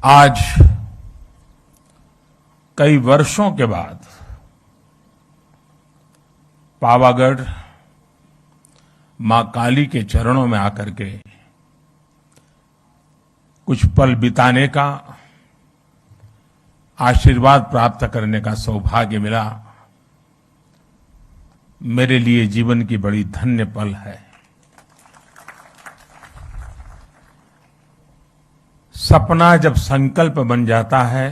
आज कई वर्षों के बाद पावागढ़ मां काली के चरणों में आकर के कुछ पल बिताने का, आशीर्वाद प्राप्त करने का सौभाग्य मिला। मेरे लिए जीवन की बड़ी धन्य पल है। सपना जब संकल्प बन जाता है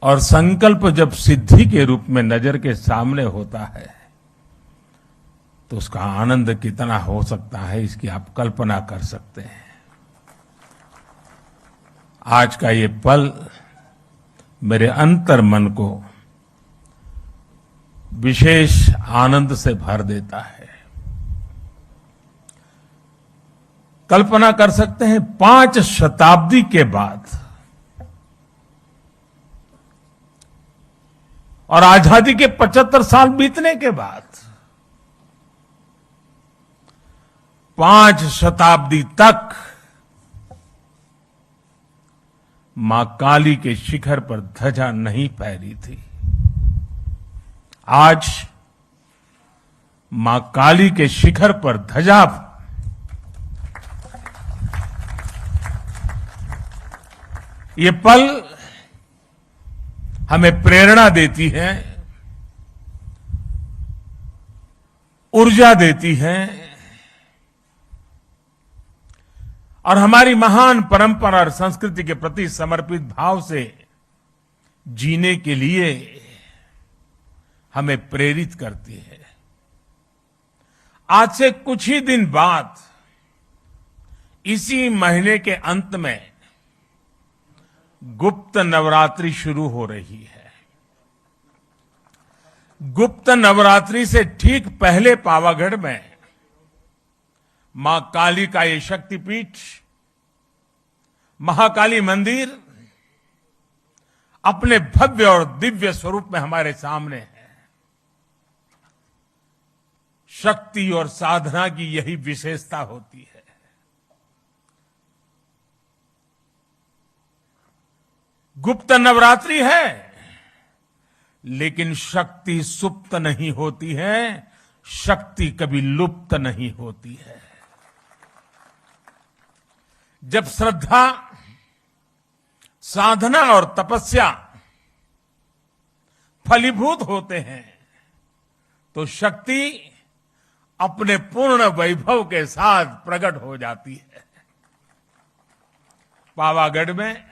और संकल्प जब सिद्धि के रूप में नजर के सामने होता है तो उसका आनंद कितना हो सकता है, इसकी आप कल्पना कर सकते हैं। आज का ये पल मेरे अंतर मन को विशेष आनंद से भर देता है। कल्पना कर सकते हैं 5 शताब्दी के बाद और आजादी के 75 साल बीतने के बाद 5 शताब्दी तक मां काली के शिखर पर ध्वजा नहीं फहरी थी। आज मां काली के शिखर पर ध्वजा, ये पल हमें प्रेरणा देती है, ऊर्जा देती है और हमारी महान परंपरा और संस्कृति के प्रति समर्पित भाव से जीने के लिए हमें प्रेरित करती है। आज से कुछ ही दिन बाद इसी महीने के अंत में गुप्त नवरात्रि शुरू हो रही है। गुप्त नवरात्रि से ठीक पहले पावागढ़ में मां काली का ये शक्तिपीठ महाकाली मंदिर अपने भव्य और दिव्य स्वरूप में हमारे सामने है। शक्ति और साधना की यही विशेषता होती है। गुप्त नवरात्रि है, लेकिन शक्ति सुप्त नहीं होती है, शक्ति कभी लुप्त नहीं होती है। जब श्रद्धा, साधना और तपस्या फलीभूत होते हैं तो शक्ति अपने पूर्ण वैभव के साथ प्रकट हो जाती है। पावागढ़ में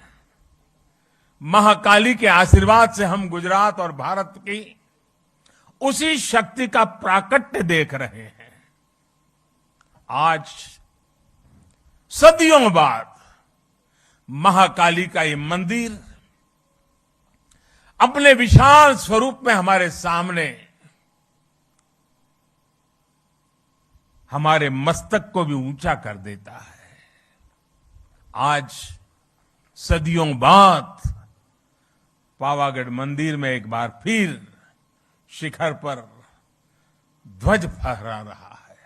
महाकाली के आशीर्वाद से हम गुजरात और भारत की उसी शक्ति का प्राकट्य देख रहे हैं। आज सदियों बाद महाकाली का ये मंदिर अपने विशाल स्वरूप में हमारे सामने हमारे मस्तक को भी ऊंचा कर देता है। आज सदियों बाद पावागढ़ मंदिर में एक बार फिर शिखर पर ध्वज फहरा रहा है।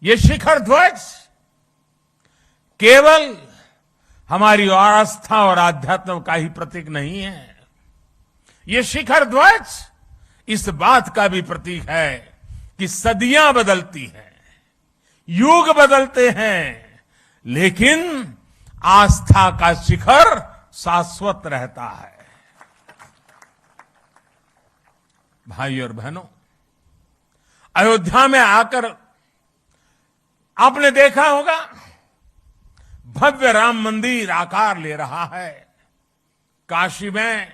ये शिखर ध्वज केवल हमारी आस्था और आध्यात्म का ही प्रतीक नहीं है। ये शिखर ध्वज इस बात का भी प्रतीक है कि सदियां बदलती हैं, युग बदलते हैं, लेकिन आस्था का शिखर शाश्वत रहता है। भाई और बहनों, अयोध्या में आकर आपने देखा होगा भव्य राम मंदिर आकार ले रहा है। काशी में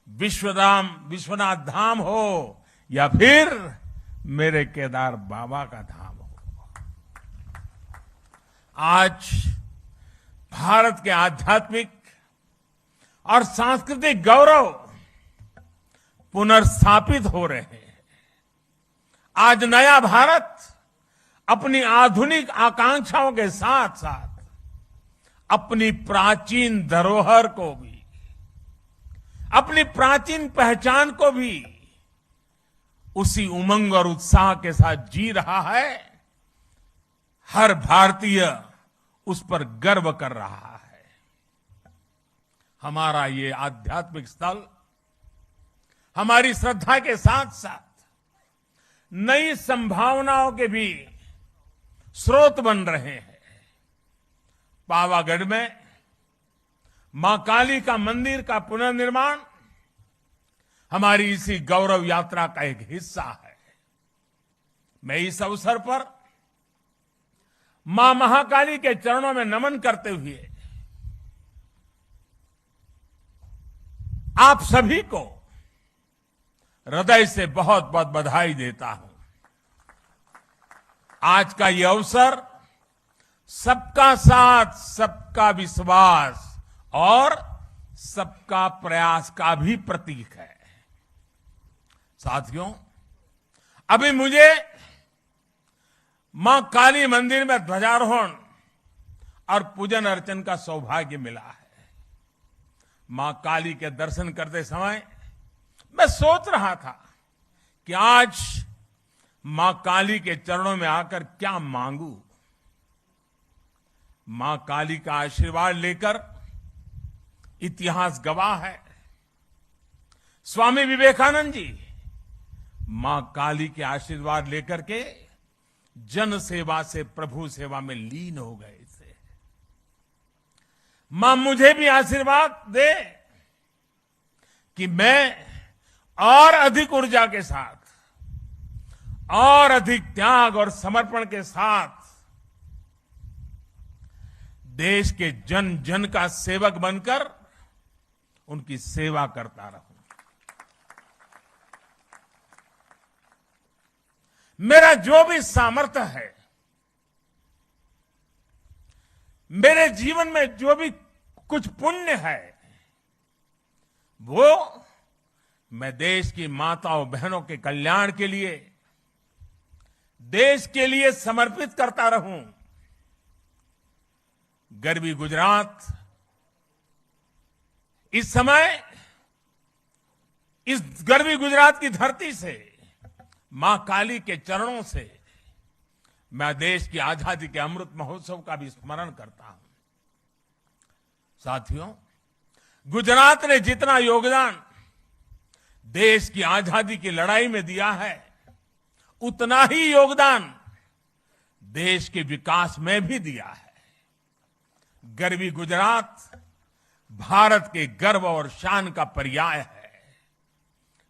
विश्वनाथ धाम हो या फिर मेरे केदार बाबा का धाम हो, आज भारत के आध्यात्मिक और सांस्कृतिक गौरव पुनर्स्थापित हो रहे हैं। आज नया भारत अपनी आधुनिक आकांक्षाओं के साथ साथ अपनी प्राचीन धरोहर को भी, अपनी प्राचीन पहचान को भी उसी उमंग और उत्साह के साथ जी रहा है। हर भारतीय उस पर गर्व कर रहा है। हमारा ये आध्यात्मिक स्थल हमारी श्रद्धा के साथ साथ नई संभावनाओं के भी स्रोत बन रहे हैं। पावागढ़ में मां काली का मंदिर का पुनर्निर्माण हमारी इसी गौरव यात्रा का एक हिस्सा है। मैं इस अवसर पर मां महाकाली के चरणों में नमन करते हुए आप सभी को हृदय से बहुत बहुत बधाई देता हूं। आज का ये अवसर सबका साथ, सबका विश्वास और सबका प्रयास का भी प्रतीक है। साथियों, अभी मुझे मां काली मंदिर में ध्वजारोहण और पूजन अर्चन का सौभाग्य मिला है। मां काली के दर्शन करते समय मैं सोच रहा था कि आज मां काली के चरणों में आकर क्या मांगू। मां काली का आशीर्वाद लेकर इतिहास गवाह है, स्वामी विवेकानंद जी मां काली के आशीर्वाद लेकर के जन सेवा से प्रभु सेवा में लीन हो गए थे। मां मुझे भी आशीर्वाद दे कि मैं और अधिक ऊर्जा के साथ और अधिक त्याग और समर्पण के साथ देश के जन जन का सेवक बनकर उनकी सेवा करता रहूं। मेरा जो भी सामर्थ्य है, मेरे जीवन में जो भी कुछ पुण्य है, वो मैं देश की माताओं बहनों के कल्याण के लिए, देश के लिए समर्पित करता रहूं। गरवी गुजरात इस समय इस गरवी गुजरात की धरती से, मां काली के चरणों से मैं देश की आजादी के अमृत महोत्सव का भी स्मरण करता हूं। साथियों, गुजरात ने जितना योगदान देश की आजादी की लड़ाई में दिया है, उतना ही योगदान देश के विकास में भी दिया है। गरवी गुजरात भारत के गर्व और शान का पर्याय है।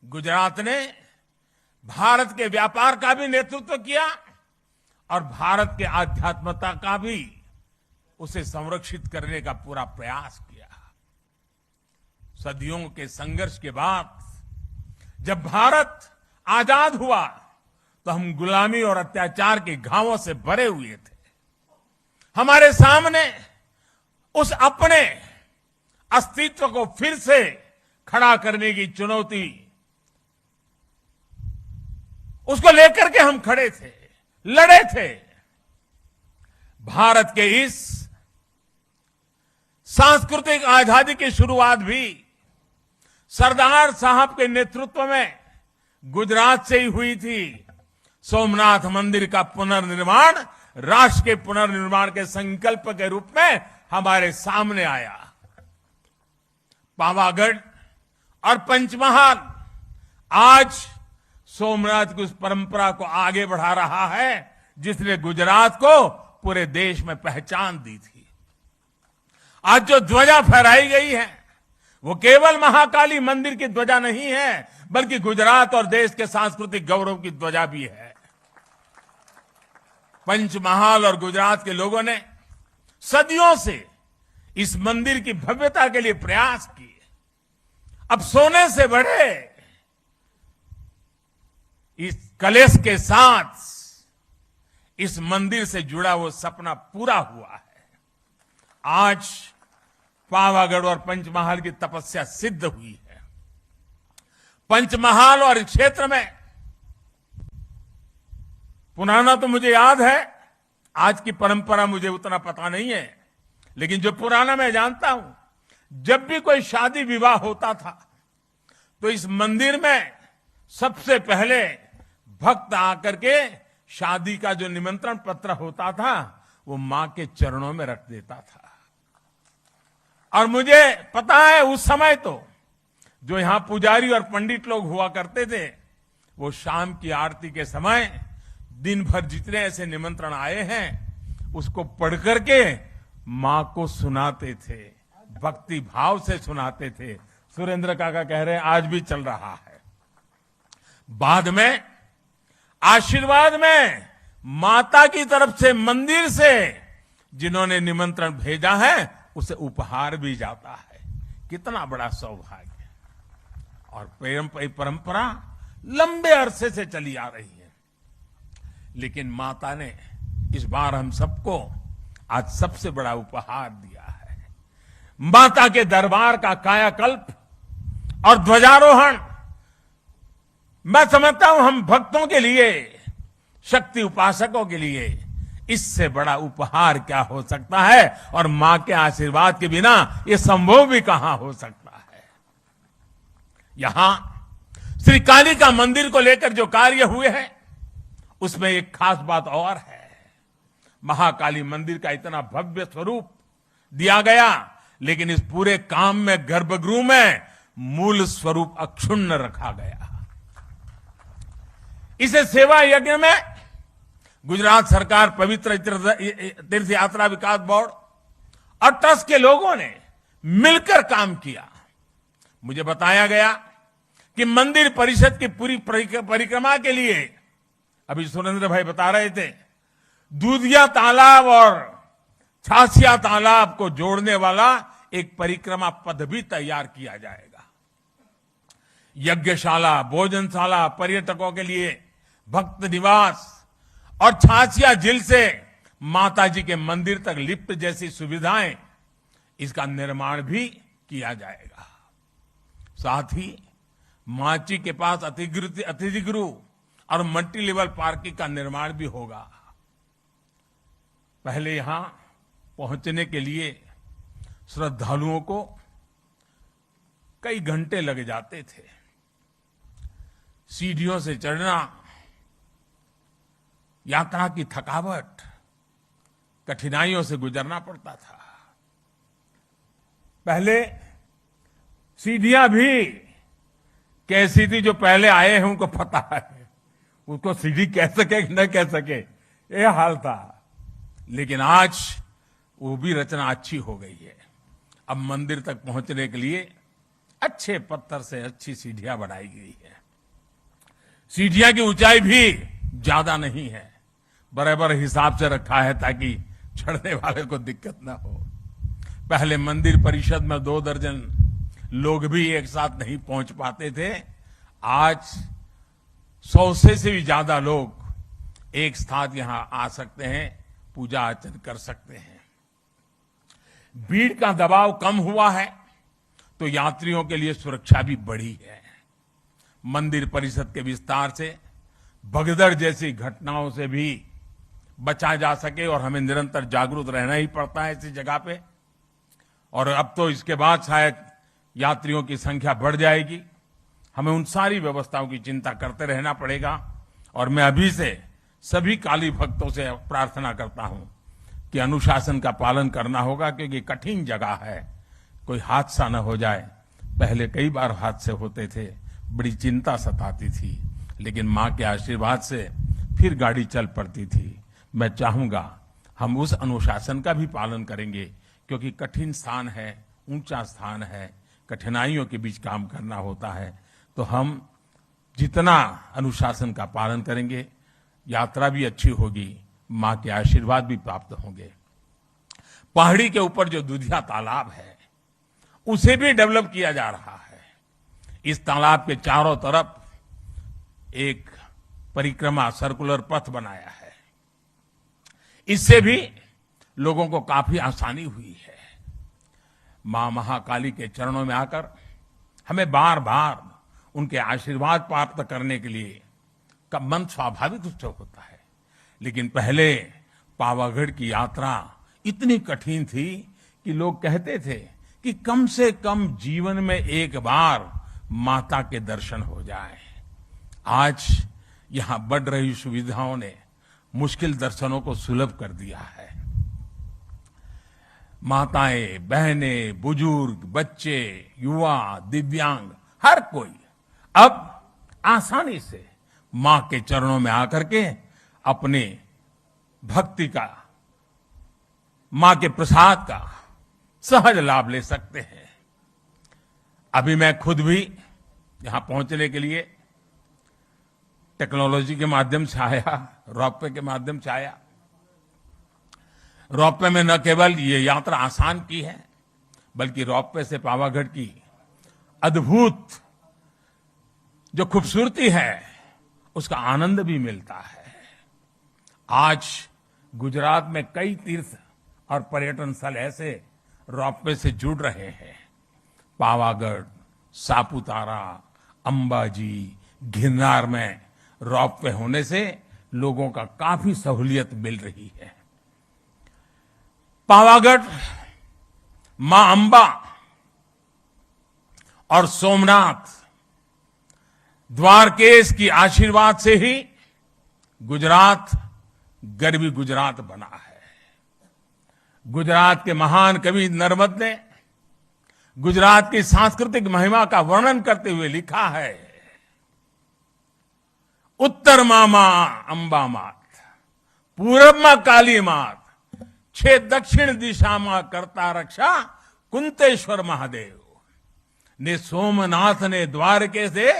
गुजरात ने भारत के व्यापार का भी नेतृत्व किया और भारत के आध्यात्मता का भी उसे संरक्षित करने का पूरा प्रयास किया। सदियों के संघर्ष के बाद जब भारत आजाद हुआ तो हम गुलामी और अत्याचार के घावों से भरे हुए थे। हमारे सामने उस अपने अस्तित्व को फिर से खड़ा करने की चुनौती, उसको लेकर के हम खड़े थे, लड़े थे। भारत के इस सांस्कृतिक आजादी की शुरुआत भी सरदार साहब के नेतृत्व में गुजरात से ही हुई थी। सोमनाथ मंदिर का पुनर्निर्माण राष्ट्र के पुनर्निर्माण के संकल्प के रूप में हमारे सामने आया। पावागढ़ और पंचमहाल आज सोमनाथ की उस परंपरा को आगे बढ़ा रहा है, जिसने गुजरात को पूरे देश में पहचान दी थी। आज जो ध्वजा फहराई गई है, वो केवल महाकाली मंदिर की ध्वजा नहीं है, बल्कि गुजरात और देश के सांस्कृतिक गौरव की ध्वजा भी है। पंचमहाल और गुजरात के लोगों ने सदियों से इस मंदिर की भव्यता के लिए प्रयास किए। अब सोने से बढ़े इस कलश के साथ इस मंदिर से जुड़ा वो सपना पूरा हुआ है। आज पावागढ़ और पंचमहाल की तपस्या सिद्ध हुई है। पंचमहाल और क्षेत्र में पुराना तो मुझे याद है, आज की परंपरा मुझे उतना पता नहीं है, लेकिन जो पुराना मैं जानता हूं, जब भी कोई शादी विवाह होता था तो इस मंदिर में सबसे पहले भक्त आकर के शादी का जो निमंत्रण पत्र होता था वो मां के चरणों में रख देता था। और मुझे पता है उस समय तो जो यहां पुजारी और पंडित लोग हुआ करते थे वो शाम की आरती के समय दिन भर जितने ऐसे निमंत्रण आए हैं उसको पढ़ करके मां को सुनाते थे, भक्ति भाव से सुनाते थे। सुरेंद्र काका कह रहे हैं आज भी चल रहा है। बाद में आशीर्वाद में माता की तरफ से मंदिर से जिन्होंने निमंत्रण भेजा है उसे उपहार भी जाता है। कितना बड़ा सौभाग्य। और परंपरा लंबे अरसे से चली आ रही है, लेकिन माता ने इस बार हम सबको आज सबसे बड़ा उपहार दिया है। माता के दरबार का कायाकल्प और ध्वजारोहण मैं समझता हूं हम भक्तों के लिए, शक्ति उपासकों के लिए इससे बड़ा उपहार क्या हो सकता है। और मां के आशीर्वाद के बिना ये संभव भी कहां हो सकता है। यहां श्री काली का मंदिर को लेकर जो कार्य हुए हैं उसमें एक खास बात और है। महाकाली मंदिर का इतना भव्य स्वरूप दिया गया, लेकिन इस पूरे काम में गर्भगृह में मूल स्वरूप अक्षुण्ण रखा गया। इसे सेवा यज्ञ में गुजरात सरकार, पवित्र तीर्थ यात्रा विकास बोर्ड और ट्रस्ट के लोगों ने मिलकर काम किया। मुझे बताया गया कि मंदिर परिषद की पूरी परिक्रमा के लिए, अभी सुरेंद्र भाई बता रहे थे, दूधिया तालाब और छासिया तालाब को जोड़ने वाला एक परिक्रमा पथ भी तैयार किया जाएगा। यज्ञशाला, भोजनशाला, पर्यटकों के लिए भक्त निवास और छासिया झील से माताजी के मंदिर तक लिफ्ट जैसी सुविधाएं, इसका निर्माण भी किया जाएगा। साथ ही माची के पास अतिथि गृह और मल्टी लेवल पार्किंग का निर्माण भी होगा। पहले यहां पहुंचने के लिए श्रद्धालुओं को कई घंटे लग जाते थे। सीढ़ियों से चढ़ना, यात्रा की थकावट, कठिनाइयों से गुजरना पड़ता था। पहले सीढ़ियां भी कैसी थी, जो पहले आए हैं उनको पता है, उसको सीढ़ी कह सके कि न कह सके, ये हाल था। लेकिन आज वो भी रचना अच्छी हो गई है। अब मंदिर तक पहुंचने के लिए अच्छे पत्थर से अच्छी सीढ़ियां बनाई गई है। सीढ़ियां की ऊंचाई भी ज्यादा नहीं है, बराबर हिसाब से रखा है ताकि चढ़ने वाले को दिक्कत ना हो। पहले मंदिर परिषद में 2 दर्जन लोग भी एक साथ नहीं पहुंच पाते थे। आज 100 से भी ज्यादा लोग एक साथ यहां आ सकते हैं, पूजा अर्चन कर सकते हैं। भीड़ का दबाव कम हुआ है तो यात्रियों के लिए सुरक्षा भी बढ़ी है। मंदिर परिषद के विस्तार से भगदड़ जैसी घटनाओं से भी बचा जा सके, और हमें निरंतर जागरूक रहना ही पड़ता है ऐसी जगह पे। और अब तो इसके बाद शायद यात्रियों की संख्या बढ़ जाएगी, हमें उन सारी व्यवस्थाओं की चिंता करते रहना पड़ेगा। और मैं अभी से सभी काली भक्तों से प्रार्थना करता हूं कि अनुशासन का पालन करना होगा, क्योंकि कठिन जगह है, कोई हादसा न हो जाए। पहले कई बार हादसे होते थे, बड़ी चिंता सताती थी, लेकिन मां के आशीर्वाद से फिर गाड़ी चल पड़ती थी। मैं चाहूंगा हम उस अनुशासन का भी पालन करेंगे, क्योंकि कठिन स्थान है, ऊंचा स्थान है, कठिनाइयों के बीच काम करना होता है। तो हम जितना अनुशासन का पालन करेंगे, यात्रा भी अच्छी होगी, मां के आशीर्वाद भी प्राप्त होंगे। पहाड़ी के ऊपर जो दूधिया तालाब है उसे भी डेवलप किया जा रहा है। इस तालाब के चारों तरफ एक परिक्रमा, सर्कुलर पथ बनाया है। इससे भी लोगों को काफी आसानी हुई है। मां महाकाली के चरणों में आकर हमें बार बार उनके आशीर्वाद प्राप्त करने के लिए का मन स्वाभाविक रूप से होता है। लेकिन पहले पावागढ़ की यात्रा इतनी कठिन थी कि लोग कहते थे कि कम से कम जीवन में एक बार माता के दर्शन हो जाए। आज यहां बढ़ रही सुविधाओं ने मुश्किल दर्शनों को सुलभ कर दिया है। माताएं, बहनें, बुजुर्ग, बच्चे, युवा, दिव्यांग, हर कोई अब आसानी से मां के चरणों में आकर के अपने भक्ति का, मां के प्रसाद का सहज लाभ ले सकते हैं। अभी मैं खुद भी यहां पहुंचने के लिए टेक्नोलॉजी के माध्यम से आया, रोपवे के माध्यम से आया। रोपवे में न केवल ये यात्रा आसान की है, बल्कि रोपवे से पावागढ़ की अद्भुत जो खूबसूरती है उसका आनंद भी मिलता है। आज गुजरात में कई तीर्थ और पर्यटन स्थल ऐसे रोपवे से जुड़ रहे हैं। पावागढ़, सापुतारा, अंबाजी, गिरनार में रोपवे होने से लोगों का काफी सहूलियत मिल रही है। पावागढ़, मां अंबा और सोमनाथ, द्वारकेश की आशीर्वाद से ही गुजरात गरवी गुजरात बना है। गुजरात के महान कवि नर्मद ने गुजरात की सांस्कृतिक महिमा का वर्णन करते हुए लिखा है, उत्तर मामा अंबा मात, पूरब मां काली मात, छे दक्षिण दिशा में करता रक्षा कुंतेश्वर महादेव ने सोमनाथ ने द्वारके से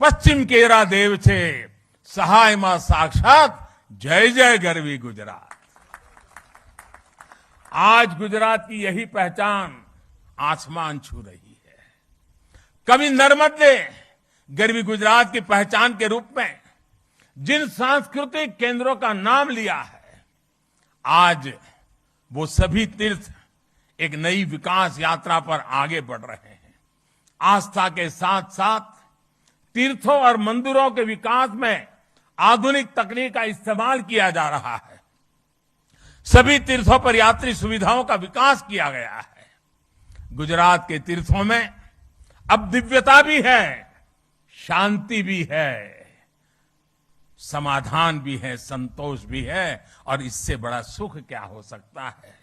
पश्चिम केरा देव छे सहाय मां साक्षात जय जय गरवी गुजरात। आज गुजरात की यही पहचान आसमान छू रही है। कवि नर्मद ने गरवी गुजरात की पहचान के रूप में जिन सांस्कृतिक केंद्रों का नाम लिया है, आज वो सभी तीर्थ एक नई विकास यात्रा पर आगे बढ़ रहे हैं। आस्था के साथ साथ तीर्थों और मंदिरों के विकास में आधुनिक तकनीक का इस्तेमाल किया जा रहा है। सभी तीर्थों पर यात्री सुविधाओं का विकास किया गया है। गुजरात के तीर्थों में अब दिव्यता भी है, शांति भी है, समाधान भी है, संतोष भी है, और इससे बड़ा सुख क्या हो सकता है।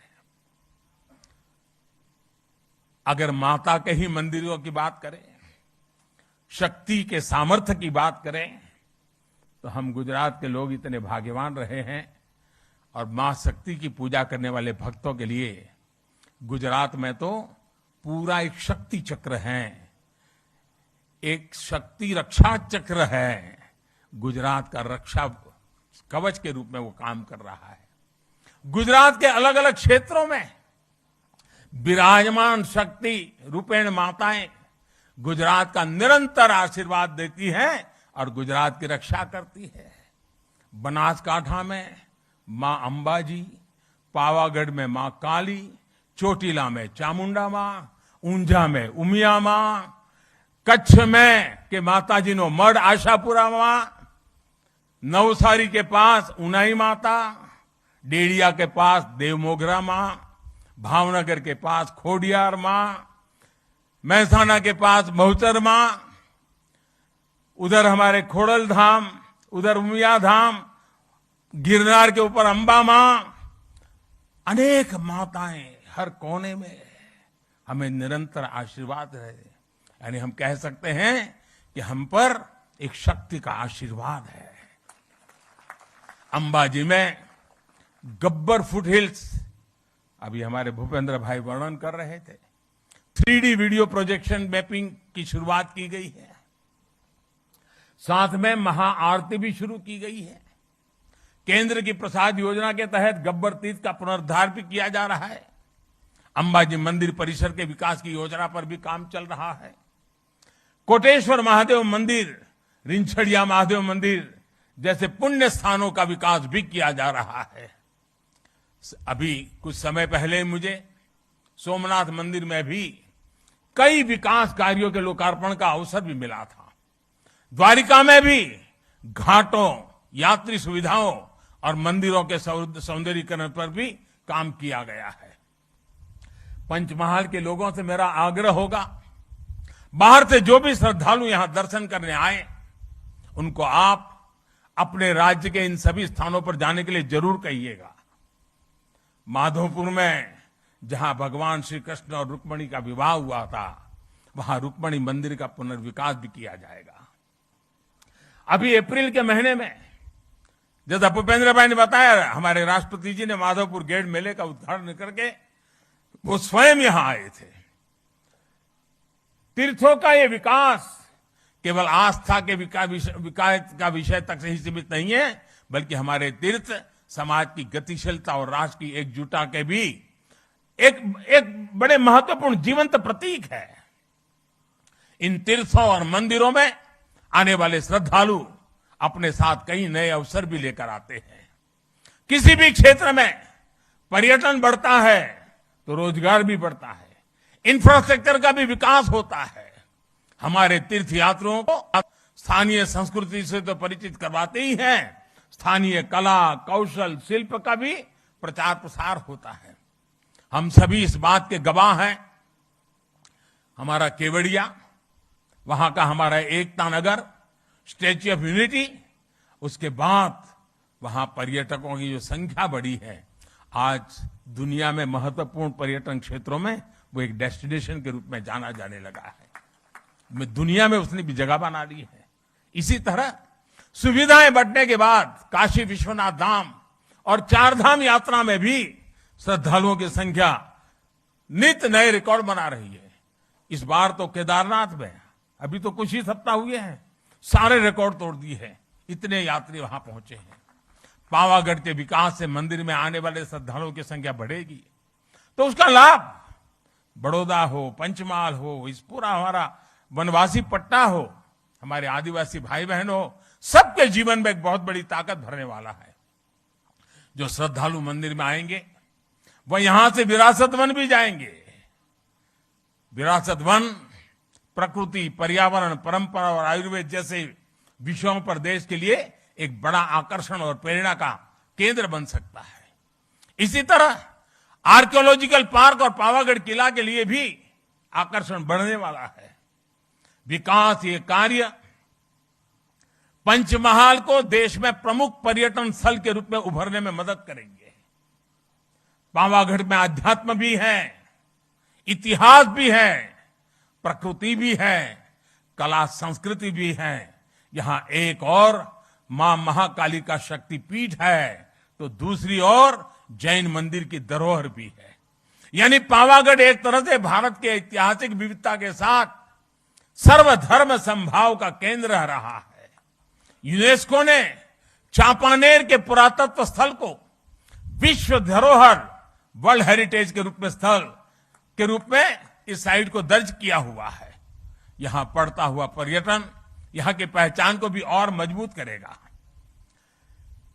अगर माता के ही मंदिरों की बात करें, शक्ति के सामर्थ्य की बात करें, तो हम गुजरात के लोग इतने भाग्यवान रहे हैं। और मां शक्ति की पूजा करने वाले भक्तों के लिए गुजरात में तो पूरा एक शक्ति चक्र है, एक शक्ति रक्षा चक्र है। गुजरात का रक्षा कवच के रूप में वो काम कर रहा है। गुजरात के अलग अलग क्षेत्रों में विराजमान शक्ति रूपेण माताएं गुजरात का निरंतर आशीर्वाद देती हैं और गुजरात की रक्षा करती है। बनासकांठा में मां अंबाजी, पावागढ़ में मां काली, चोटीला में चामुंडा मां, ऊंझा में उमिया मां, कच्छ में के माताजी नो मढ़ आशापुरा मां, नवसारी के पास उनाई माता, डेड़िया के पास देवमोगरा मां, भावनगर के पास खोडियार मां, महसाना के पास बहुचर मां, उधर हमारे खोड़ल धाम, उधर उमिया धाम, गिरनार के ऊपर अंबा मां, अनेक माताएं हर कोने में हमें निरंतर आशीर्वाद है। यानी हम कह सकते हैं कि हम पर एक शक्ति का आशीर्वाद है। अंबाजी में गब्बर फुट हिल्स, अभी हमारे भूपेंद्र भाई वर्णन कर रहे थे, 3D वीडियो प्रोजेक्शन मैपिंग की शुरुआत की गई है। साथ में महाआरती भी शुरू की गई है। केंद्र की प्रसाद योजना के तहत गब्बर तीर्थ का पुनरुद्धार भी किया जा रहा है। अंबाजी मंदिर परिसर के विकास की योजना पर भी काम चल रहा है। कोटेश्वर महादेव मंदिर, रिंछड़िया महादेव मंदिर जैसे पुण्य स्थानों का विकास भी किया जा रहा है। अभी कुछ समय पहले मुझे सोमनाथ मंदिर में भी कई विकास कार्यों के लोकार्पण का अवसर भी मिला था। द्वारिका में भी घाटों, यात्री सुविधाओं और मंदिरों के सौंदर्यीकरण पर भी काम किया गया है। पंचमहाल के लोगों से मेरा आग्रह होगा, बाहर से जो भी श्रद्धालु यहां दर्शन करने आए, उनको आप अपने राज्य के इन सभी स्थानों पर जाने के लिए जरूर कहिएगा। माधोपुर में जहां भगवान श्री कृष्ण और रुक्मिणी का विवाह हुआ था, वहां रुक्मिणी मंदिर का पुनर्विकास भी किया जाएगा। अभी अप्रैल के महीने में जैसा भूपेंद्र भाई ने बताया, हमारे राष्ट्रपति जी ने माधोपुर गेट मेले का उद्घाटन करके वो स्वयं यहां आए थे। तीर्थों का ये विकास केवल आस्था के विकास का विषय तक से ही सीमित नहीं है, बल्कि हमारे तीर्थ समाज की गतिशीलता और राष्ट्र की एकजुटता के भी एक बड़े महत्वपूर्ण जीवंत प्रतीक है। इन तीर्थों और मंदिरों में आने वाले श्रद्धालु अपने साथ कई नए अवसर भी लेकर आते हैं। किसी भी क्षेत्र में पर्यटन बढ़ता है तो रोजगार भी बढ़ता है, इंफ्रास्ट्रक्चर का भी विकास होता है। हमारे तीर्थ यात्रियों को स्थानीय संस्कृति से तो परिचित करवाते ही हैं, स्थानीय कला, कौशल, शिल्प का भी प्रचार प्रसार होता है। हम सभी इस बात के गवाह हैं। हमारा केवड़िया, वहां का हमारा Ekta Nagar, statue of unity, उसके बाद वहां पर्यटकों की जो संख्या बढ़ी है, आज दुनिया में महत्वपूर्ण पर्यटन क्षेत्रों में वो एक डेस्टिनेशन के रूप में जाना जाने लगा है। दुनिया में उसने भी जगह बना ली है। इसी तरह सुविधाएं बढ़ने के बाद काशी विश्वनाथ धाम और चार धाम यात्रा में भी श्रद्धालुओं की संख्या नित नए रिकॉर्ड बना रही है। इस बार तो केदारनाथ में अभी तो कुछ ही सप्ताह हुए हैं, सारे रिकॉर्ड तोड़ दिए हैं, इतने यात्री वहां पहुंचे हैं। पावागढ़ के विकास से मंदिर में आने वाले श्रद्धालुओं की संख्या बढ़ेगी, तो उसका लाभ बड़ौदा हो, पंचमहाल हो, इस पूरा हमारा वनवासी पट्टा हो, हमारे आदिवासी भाई बहन हो, सबके जीवन में एक बहुत बड़ी ताकत भरने वाला है। जो श्रद्धालु मंदिर में आएंगे वह यहां से विरासत वन भी जाएंगे। विरासत वन प्रकृति, पर्यावरण, परंपरा और आयुर्वेद जैसे विषयों पर देश के लिए एक बड़ा आकर्षण और प्रेरणा का केंद्र बन सकता है। इसी तरह आर्कियोलॉजिकल पार्क और पावागढ़ किला के लिए भी आकर्षण बढ़ने वाला है। विकास ये कार्य पंचमहाल को देश में प्रमुख पर्यटन स्थल के रूप में उभरने में मदद करेंगे। पावागढ़ में अध्यात्म भी है, इतिहास भी है, प्रकृति भी है, कला संस्कृति भी है। यहां एक और मां महाकाली का शक्तिपीठ है, तो दूसरी ओर जैन मंदिर की धरोहर भी है। यानी पावागढ़ एक तरह से भारत के ऐतिहासिक विविधता के साथ सर्वधर्म समभाव का केंद्र रहा है। यूनेस्को ने चांपानेर के पुरातत्व स्थल को विश्व धरोहर, वर्ल्ड हेरिटेज के रूप में स्थल के रूप में इस साइट को दर्ज किया हुआ है। यहां बढ़ता हुआ पर्यटन यहां की पहचान को भी और मजबूत करेगा।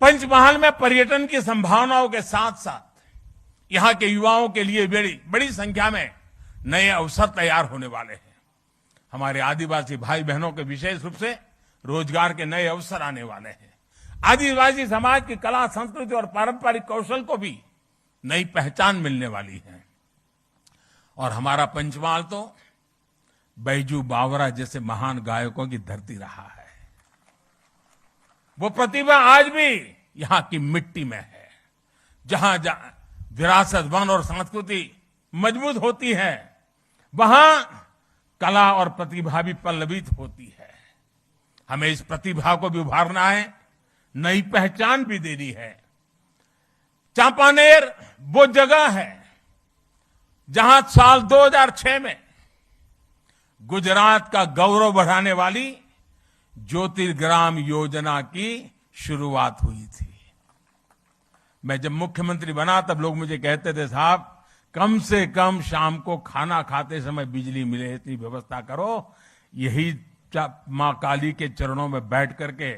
पंचमहाल में पर्यटन की संभावनाओं के साथ साथ यहां के युवाओं के लिए बड़ी संख्या में नए अवसर तैयार होने वाले हैं। हमारे आदिवासी भाई बहनों के विशेष रूप से रोजगार के नए अवसर आने वाले हैं। आदिवासी समाज की कला, संस्कृति और पारंपरिक कौशल को भी नई पहचान मिलने वाली है। और हमारा पंचमहाल तो बैजू बावरा जैसे महान गायकों की धरती रहा है। वो प्रतिभा आज भी यहां की मिट्टी में है। जहां विरासत, वन और संस्कृति मजबूत होती है, वहां कला और प्रतिभा भी पल्लवित होती है। हमें इस प्रतिभा को भी उभारना है, नई पहचान भी देनी है। चांपानेर वो जगह है जहां साल 2006 में गुजरात का गौरव बढ़ाने वाली ज्योतिर्ग्राम योजना की शुरुआत हुई थी। मैं जब मुख्यमंत्री बना तब लोग मुझे कहते थे, साहब कम से कम शाम को खाना खाते समय बिजली मिले इतनी व्यवस्था करो। यही मां काली के चरणों में बैठ करके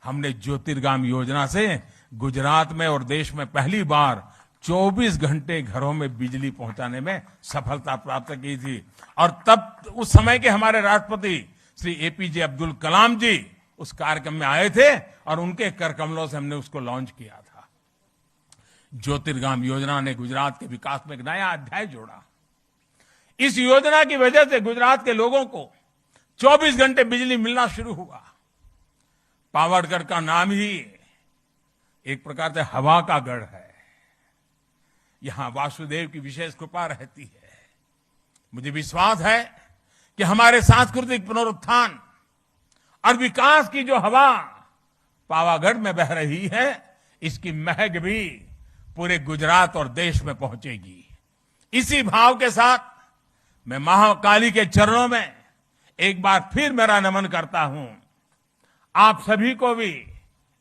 हमने ज्योतिर्ग्राम योजना से गुजरात में और देश में पहली बार 24 घंटे घरों में बिजली पहुंचाने में सफलता प्राप्त की थी। और तब उस समय के हमारे राष्ट्रपति श्री एपीजे अब्दुल कलाम जी उस कार्यक्रम में आए थे और उनके कर कमलों से हमने उसको लॉन्च किया था। ज्योतिर्ग्राम योजना ने गुजरात के विकास में एक नया अध्याय जोड़ा। इस योजना की वजह से गुजरात के लोगों को 24 घंटे बिजली मिलना शुरू हुआ। पावागढ़ का नाम ही एक प्रकार से हवा का गढ़ है। यहां वासुदेव की विशेष कृपा रहती है। मुझे विश्वास है कि हमारे सांस्कृतिक पुनरुत्थान और विकास की जो हवा पावागढ़ में बह रही है, इसकी महक भी पूरे गुजरात और देश में पहुंचेगी। इसी भाव के साथ मैं महाकाली के चरणों में एक बार फिर मेरा नमन करता हूं। आप सभी को भी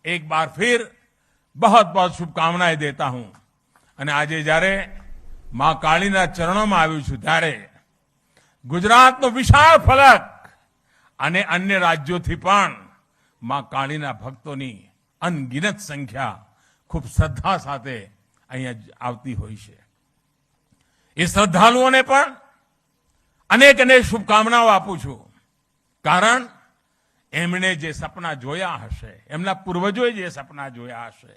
एक बार फिर बहुत बहुत शुभकामनाएं देता हूं। અને આજે જ્યારે માં કાળીના ચરણોમાં આવ્યું છું, ત્યારે ગુજરાતનો વિશાળ ફલક અને અન્ય રાજ્યોથી પણ માં કાળીના ભક્તોની અનગિનત સંખ્યા ખૂબ શ્રદ્ધા સાથે અહીંયા આવતી હોય છે। એ શ્રદ્ધાળુઓને પણ અનેક અનેક શુભકામનાઓ આપું છું, કારણ એમણે જે સપના જોયા હશે, એમના પૂર્વજોએ જે સપના જોયા હશે,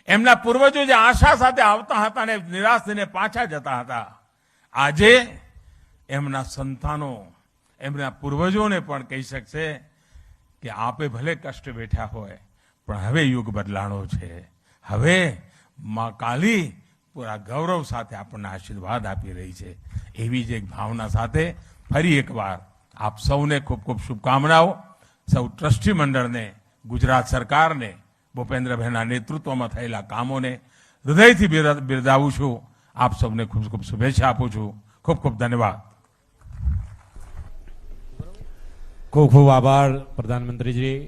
એમના પૂર્વજો જે આશા સાથે આવતા હતા અને નિરાશ થઈને પાછા જતા હતા, આજે એમના સંતાનો એમના પૂર્વજોને પણ કહી શકશે કે આપે ભલે કષ્ટ વેઠ્યા હોય, પણ હવે યુગ બદલાણો છે। હવે માં કાલી પૂરા ગૌરવ સાથે આપણને આશીર્વાદ આપી રહી છે। એવી જ એક ભાવના સાથે ફરી એકવાર આપ સૌને ખૂબ ખૂબ શુભકામનાઓ। સૌ ટ્રસ્ટી મંડળને, ગુજરાત સરકારને, ભૂપેન્દ્રભાઈના નેતૃત્વમાં થયેલા કામોને હૃદયથી બિરદાવું છું। આપ સૌને ખૂબ ખૂબ શુભેચ્છા આપું છું। ખૂબ ખૂબ ધન્યવાદ। ખૂબ ખૂબ આભાર પ્રધાનમંત્રીજી।